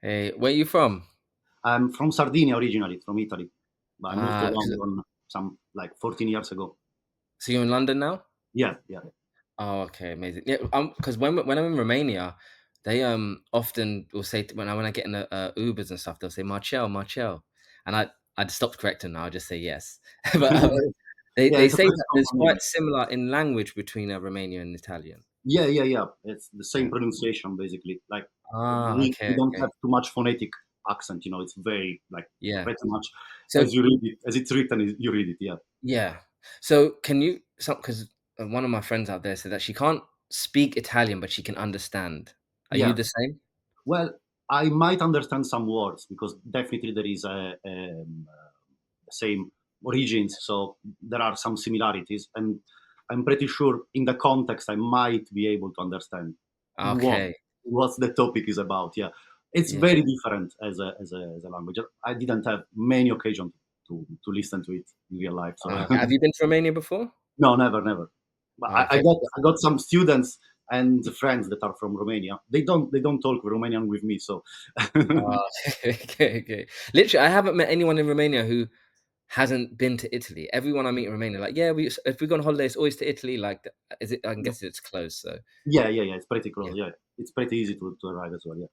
Hey, where are you from? I'm from Sardinia originally, from Italy, but I moved to Ah, London some like 14 years ago. so you're in London now? Yeah, yeah, Oh, okay, amazing. Yeah, because when I'm in Romania, they often will say when I get in the Ubers and stuff, they'll say Marcel, Marcel, and I'd stop correcting now. I just say yes, but yeah. they It's a say pretty that there's common name. quite similar in language between Romanian and Italian. Yeah, yeah, yeah. It's the same Yeah. pronunciation basically. Like Ah, we okay, don't okay. have too much phonetic accent. It's very like Yeah. pretty much So as you read it, as it's written, you read it. Yeah, yeah. So can you because one of my friends out there said that she can't speak Italian, but she can understand. Are you yeah. the same? Well, I might understand some words because definitely there is the same origins, so there are some similarities, and I'm pretty sure in the context I might be able to understand what Okay. what the topic is about. Yeah, it's Yeah. very different as a language. I didn't have many occasions to listen to it in real life, so Okay. Have you been to Romania before? no, never, never. But I Okay. got I got some students and friends that are from Romania. They don't talk Romanian with me, so Oh, okay, okay. Literally, I haven't met anyone in Romania who hasn't been to Italy. Everyone I meet in Romania, like, yeah, we if we go on holiday, it's always to Italy. Like, is it? I can guess it's close. So yeah, yeah, yeah. It's pretty yeah, close. Yeah, it's pretty easy to arrive as well. Yeah.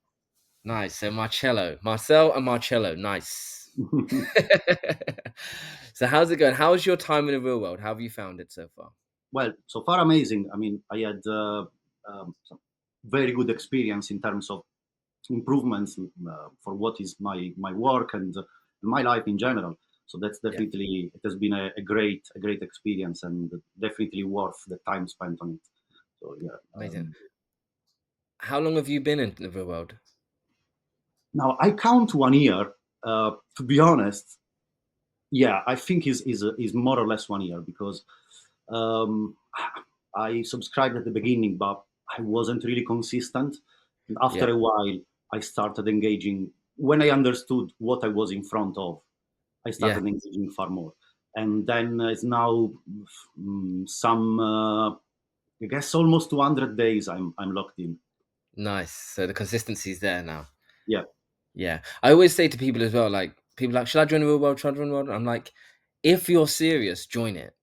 nice. So Marcello, Marcel, and Marcello, nice. So how's it going? How's your time in the real world? How have you found it so far? Well, so far amazing. I mean, I had some very good experience in terms of improvements for what is my work and my life in general. So that's Yeah, definitely it has been a great experience and definitely worth the time spent on it. So yeah. amazing. How long have you been in the real world? Now I count 1 year. To be honest, yeah, I think is more or less 1 year because um, I subscribed at the beginning, but I wasn't really consistent. And after Yeah, a while, I started engaging. When I understood what I was in front of, I yeah, started engaging far more. And then it's now some, I guess, almost 200 days. I'm locked in. nice. So the consistency's there now. Yeah, Yeah. I always say to people as well, like, people are like, should I join the real world? Should I join the world? I'm like, if you're serious, join it.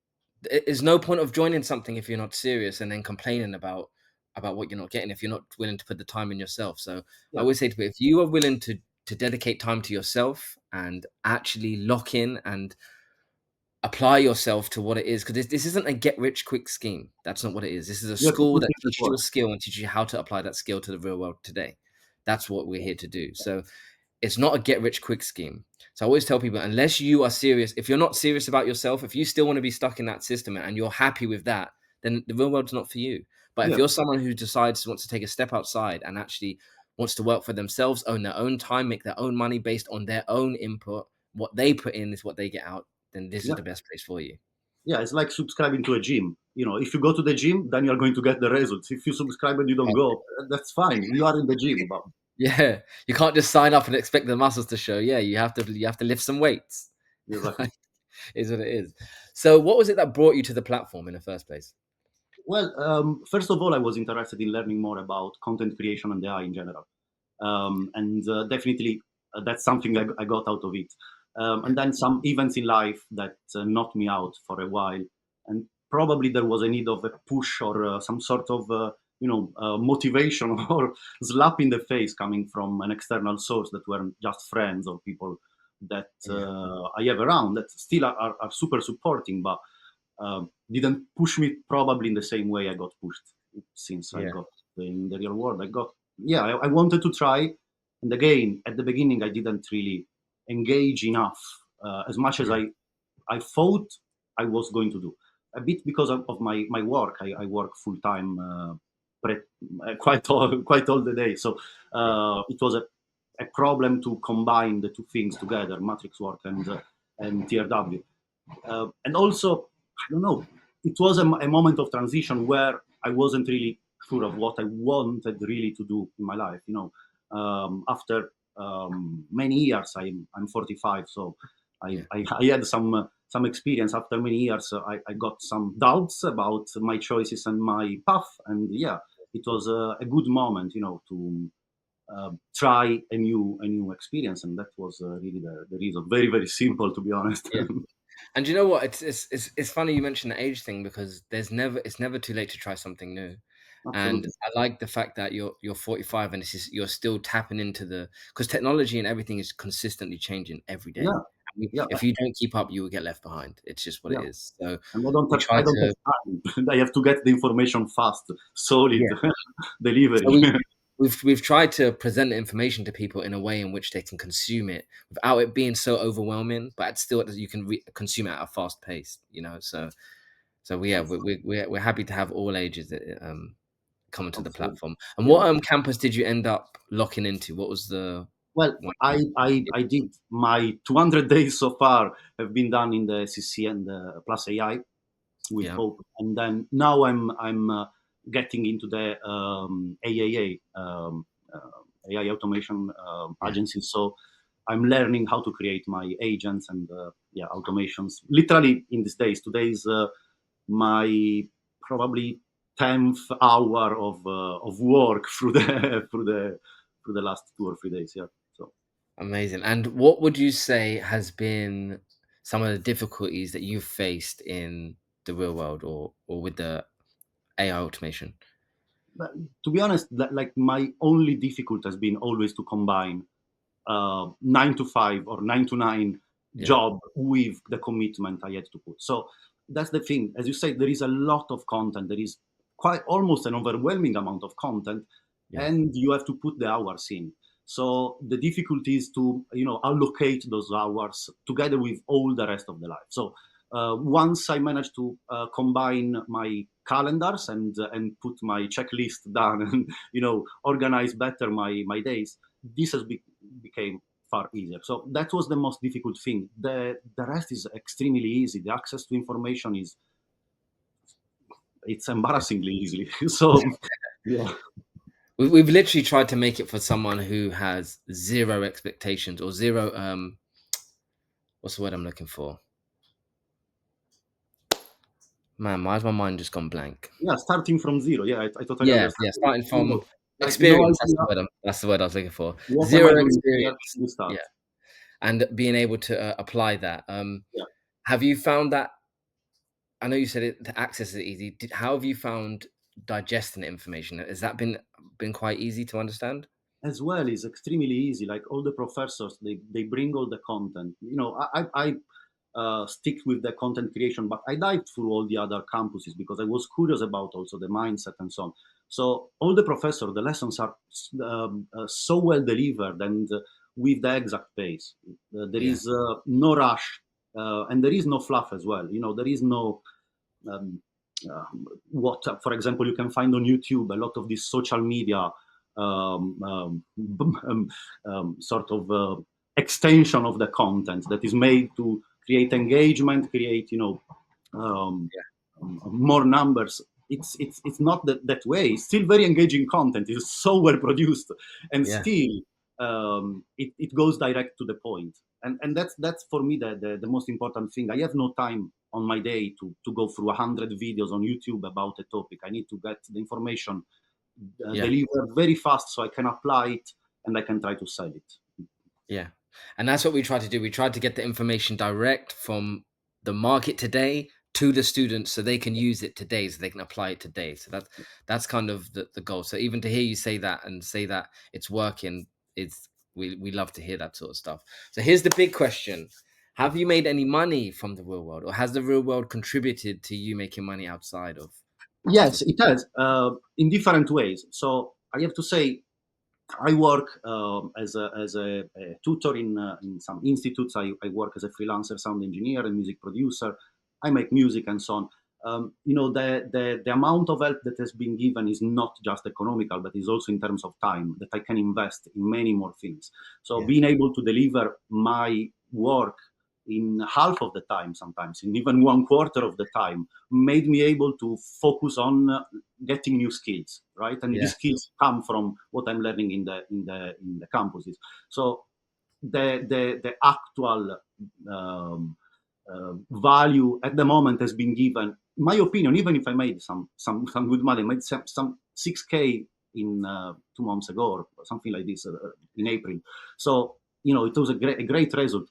There's no point of joining something if you're not serious and then complaining about what you're not getting if you're not willing to put the time in yourself. So I yeah, always say to people, if you are willing to dedicate time to yourself and actually lock in and apply yourself to what it is, because this isn't a get rich quick scheme. That's not what it is. This is a you have to school put that in the teaches you a work. skill and teaches you how to apply that skill to the real world today. That's what we're here to do. So it's not a get rich quick scheme. So I always tell people, unless you are serious, if you're not serious about yourself, if you still want to be stuck in that system and you're happy with that, then the real world's not for you. But if Yeah, you're someone who decides wants to take a step outside and actually wants to work for themselves, own their own time, make their own money based on their own input, what they put in is what they get out, then this is yeah, the best place for you. yeah. It's like subscribing to a gym. If you go to the gym, then you're going to get the results. If you subscribe and you don't go, that's fine. You are in the gym, but Yeah, you can't just sign up and expect the muscles to show. Yeah, you have to lift some weights. exactly. Is what it is. So, what was it that brought you to the platform in the first place? Well, first of all, I was interested in learning more about content creation and AI in general, and definitely that's something I got out of it. Yeah, And then some events in life that knocked me out for a while, and probably there was a need of a push or some sort of motivation or slap in the face coming from an external source that weren't just friends or people that yeah, I have around that still are super supporting, but didn't push me probably in the same way I got pushed since I yeah, got in the real world. Yeah, I wanted to try. And again, at the beginning, I didn't really engage enough as much as yeah, I thought I was going to do. A bit because of my work. I work full time, quite all the day. So yeah, it was a problem to combine the two things together, matrix work and TRW. And also, I don't know, it was a moment of transition where I wasn't really sure of what I wanted really to do in my life. After many years, I'm 45, so yeah, I had some experience. After many years, I got some doubts about my choices and my path, and yeah, it was a good moment, to try a new experience, and that was really the reason. Very, very simple, to be honest. Yeah. And you know what? It's funny you mentioned the age thing, because it's never too late to try something new. And Absolutely. I like the fact that you're 45 and you're still tapping into because technology and everything is consistently changing every day. Yeah, I mean, yeah, if you don't keep up, you will get left behind. It's just what it yeah. is. So And I don't we have try I don't to, have time. I have to get the information fast, solid yeah. So delivery. we've tried to present the information to people in a way in which they can consume it without it being so overwhelming, but it's still you can consume it at a fast pace. Yeah, we're happy to have all ages coming to the Absolutely. platform. And Yeah. what campus did you end up locking into? What was the Well, one? I did my 200 days so far have been done in the CC and plus AI with Yeah, Hope, and then now I'm getting into the AAA AI automation yeah, agency. So I'm learning how to create my agents and automations. Literally in these days, today is my probably 10th hour of work through the through the last 2 or 3 days. Yeah. So amazing. And what would you say has been some of the difficulties that you've faced in the real world, or with the AI automation? but to be honest, like my only difficulty has been always to combine 9 to 5 or 9 to 9 Yeah, job with the commitment I had to put. So that's the thing. As you say, there is a lot of content. There is quite almost an overwhelming amount of content, yeah, and you have to put the hours in. So the difficulty is to allocate those hours together with all the rest of the life. So once I managed to combine my calendars and put my checklist down and organize better my days, this became far easier. So that was the most difficult thing. The rest is extremely easy. The access to information it's embarrassingly easily. So yeah, we've literally tried to make it for someone who has zero expectations, or zero what's the word I'm looking for? Man, why's my mind just gone blank? yeah, starting from zero. Yeah, I totally Yeah, understand. yeah, starting from Like no experience. That's idea the word I was looking for. what am Zero I doing here. experience. We start. Yeah, and being able to apply that. Yeah. Have you found that? I know you said it. The access is easy. How have you found digesting the information? Has that been quite easy to understand? As well is extremely easy. Like all the professors, they bring all the content. I stick with the content creation, but I dived through all the other campuses because I was curious about also the mindset and so on. So all the professors, the lessons are so well delivered and with the exact pace. There Yeah, is no rush, and there is no fluff as well. There is no um, what, for example, you can find on YouTube a lot of this social media um, um, sort of extension of the content that is made to create engagement, create um, yeah, more numbers. It's not that way. It's still very engaging content. It's so well produced, and yeah, still it goes direct to the point. And that's for me the most important thing. I have no time on my day to go through 100 videos on YouTube about a topic. I need to get the information yeah. delivered very fast so I can apply it and I can try to sell it. Yeah. And that's what we try to do. We try to get the information direct from the market today to the students so they can use it today, so they can apply it today. So that's kind of the goal. So even to hear you say that and say that it's working, it's we love to hear that sort of stuff. So here's the big question. Have you made any money from the real world, or has the real world contributed to you making money outside Yes, of it has in different ways. So I have to say I work as a tutor in some institutes. I work as a freelancer sound engineer and music producer. I make music and so on. The amount of help that has been given is not just economical, but is also in terms of time that I can invest in many more things. So Yeah, being able to deliver my work in half of the time, sometimes in even 1/4 of the time, made me able to focus on getting new skills, right? And yeah, these skills come from what I'm learning in the campuses. So the actual value at the moment has been given. In my opinion, even if I made some good money, I made some 6K in 2 months ago or something like this, in April. So it was a great result.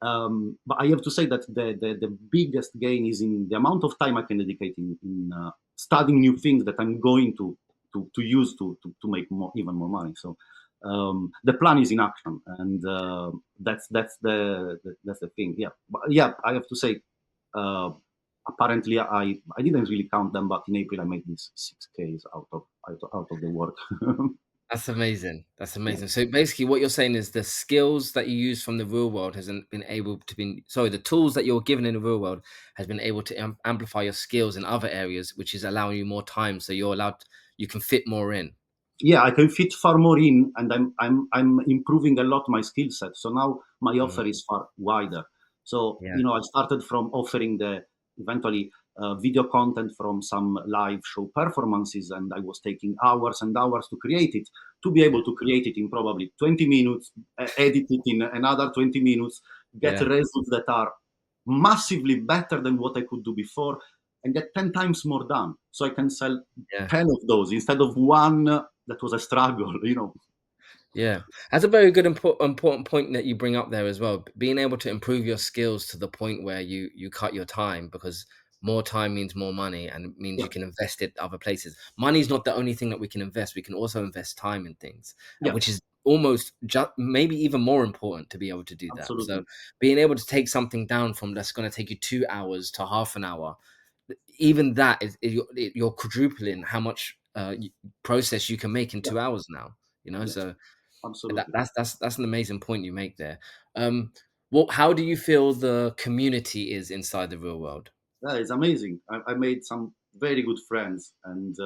But I have to say that the biggest gain is in the amount of time I can dedicate in studying new things that I'm going to use to make even more money. So the plan is in action, and that's the thing. Yeah, but yeah, I have to say. Apparently, I didn't really count them, but in April I made these 6Ks out of the work. That's amazing. That's Yeah. amazing. So basically, what you're saying is the skills that you use from the real world hasn't been able to be. Sorry, the tools that you're given in the real world has been able to amplify your skills in other areas, which is allowing you more time. So you're allowed, you can fit more in. Yeah, I can fit far more in, and I'm improving a lot my skill set. So now my Mm, offer is far wider. So yeah, I started from offering the eventually video content from some live show performances, and I was taking hours and hours to create it. To be yeah, able to create it in probably 20 minutes, edit it in another 20 minutes, get yeah, results that are massively better than what I could do before, and get 10 times more done. So I can sell yeah. 10 of those instead of one. That was a struggle. Yeah, that's a very good important point that you bring up there as well. Being able to improve your skills to the point where you cut your time, because more time means more money and it means Yeah, you can invest it other places. Money is not the only thing that we can invest. We can also invest time in things, yeah, which is almost just maybe even more important to be able to do that. So absolutely. being able to take something down from that's going to take you 2 hours to half an hour, even that you're quadrupling how much process you can make in Yeah, 2 hours now. yeah, So absolutely. that's an amazing point you make there. What How do you feel the community is inside the real world? Yeah, it's amazing. I made some very good friends, and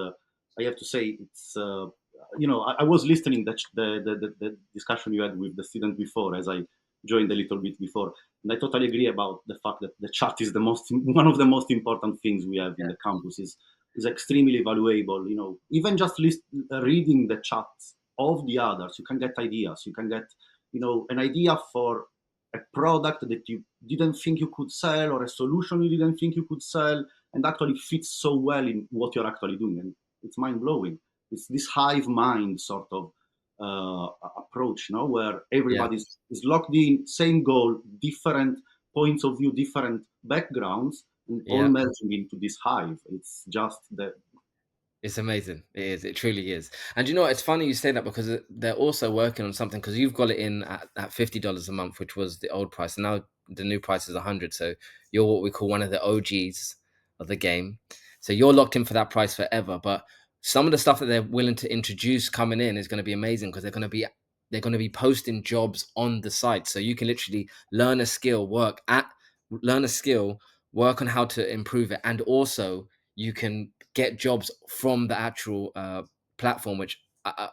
I have to say, I was listening the discussion you had with the student before, as I joined a little bit before, and I totally agree about the fact that the chat is the most one of the most important things we have in Yeah, the campus. Is extremely valuable. Even just reading the chats of the others, you can get ideas. You can get an idea for a product that you didn't think you could sell, or a solution you didn't think you could sell, and actually fits so well in what you're actually doing. And it's mind blowing. It's this hive mind sort of approach, where yeah, everybody is locked in, same goal, different points of view, different backgrounds, and all yeah. merging into this hive. It's just the It's amazing. It is. It truly is. And you know what? It's funny you say that because they're also working on something, because you've got it in at $50 a month, which was the old price. And now the new price is 100. So you're what we call one of the OGs of the game. So you're locked in for that price forever. But some of the stuff that they're willing to introduce coming in is going to be amazing, because they're going to be posting jobs on the site. So you can literally learn a skill, work on how to improve it, and also you can get jobs from the actual platform, which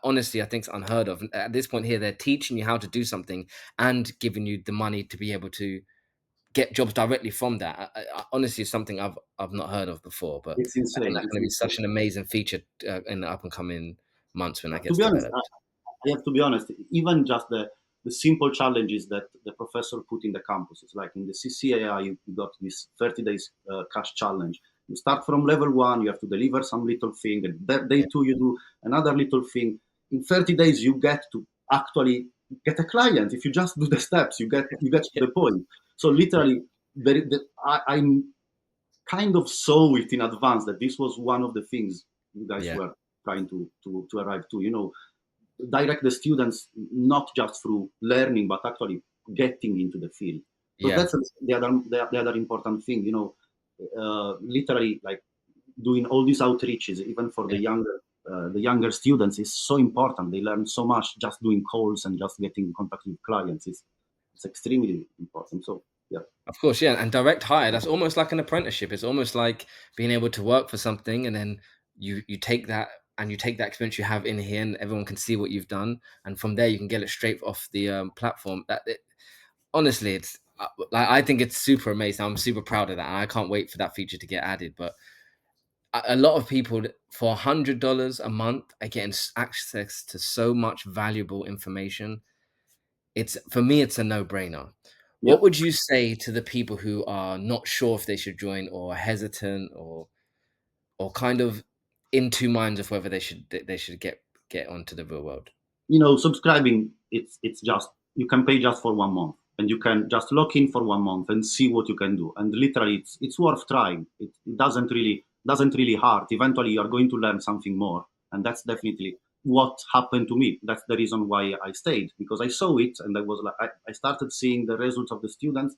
honestly I think is unheard of. At this point here, they're teaching you how to do something and giving you the money to be able to get jobs directly from that. Honestly, it's something I've not heard of before, but it's I think insane. that's It's going to be insane. such an amazing feature in the up and coming months when that To gets be honest, developed. I have to be honest, even just the simple challenges that the professor put in the campuses, like in the CCAI, you got this 30 days cash challenge. You start from level one, you have to deliver some little thing, and that day Yeah, two, you do another little thing. In 30 days, you get to actually get a client. If you just do the steps, you get to yeah, the point. So yeah, literally, I kind of saw it in advance that this was one of the things you guys yeah, were trying to arrive to. Direct the students not just through learning but actually getting into the field, because yeah, that's the other important thing. Literally, like, doing all these outreaches even for yeah. the younger students is so important. They learn so much just doing calls and just getting in contact with clients. It's extremely important. So yeah. Of course, yeah, and direct hire, that's almost like an apprenticeship. It's almost like being able to work for something, and then you take that, and you take that experience you have in here, and everyone can see what you've done, and from there you can get it straight off the platform. Honestly, it's I think it's super amazing. I'm super proud of that, and I can't wait for that feature to get added. But a lot of people for $100 a month are getting access to so much valuable information. It's For me, it's a no-brainer. Yeah. What would you say to the people who are not sure if they should join, or hesitant, or kind of in two minds of whether they should get onto the real world? Subscribing, it's just, you can pay just for 1 month, and you can just lock in for 1 month and see what you can do. And literally, it's worth trying. It doesn't really hurt. Eventually, you are going to learn something more, and that's definitely what happened to me. That's the reason why I stayed, because I saw it, and I was like, I started seeing the results of the students,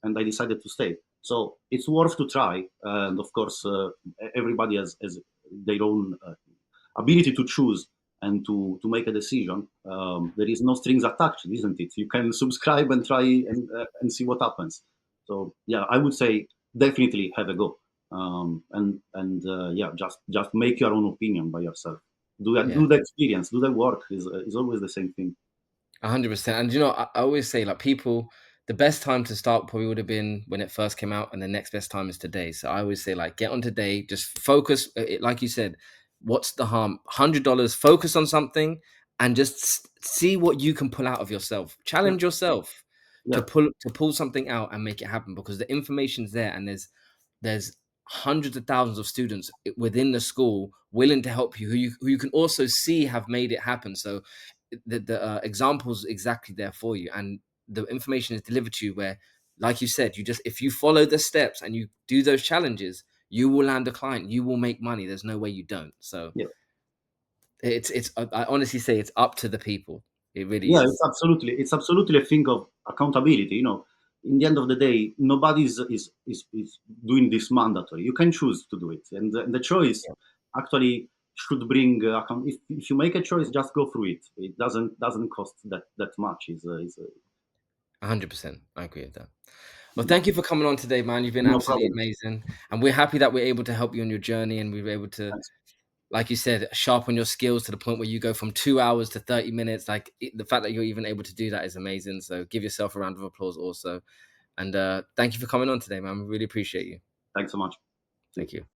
and I decided to stay. So it's worth to try, and of course, everybody has their own ability to choose and to make a decision. There is no strings attached, isn't it? You can subscribe and try and see what happens. So yeah, I would say definitely have a go, and yeah, just make your own opinion by yourself. Yeah. Do the experience, do the work is always the same thing. 100%. And I always say, like, people, the best time to start probably would have been when it first came out, and the next best time is today. So I always say, like, get on today, just focus. Like you said, what's the harm? $100, focus on something, and just see what you can pull out of yourself. Yeah, Challenge yourself to yeah, pull something out and make it happen, because the information's there, and there's hundreds of thousands of students within the school willing to help you, who you can also see have made it happen. So the examples exactly there for you, and the information is delivered to you where, like you said, you just, if you follow the steps and you do those challenges, you will land a client, you will make money. There's no way you don't. So yeah. it's I honestly say it's up to the people. It really Yeah, it's is. absolutely a thing of accountability. In the end of the day, nobody is doing this mandatory. You can choose to do it, and the choice actually should bring account. If you make a choice, just go through it. It doesn't cost that much. Is 100%, I agree with that. Well, thank you for coming on today, man. You've been no absolutely problem. amazing, and we're happy that we're able to help you on your journey, and we were able to, Thanks. like you said, sharpen your skills to the point where you go from 2 hours to 30 minutes. Like, the fact that you're even able to do that is amazing. So give yourself a round of applause also. And thank you for coming on today, man. We really appreciate you. Thanks so much. See you. Thank you.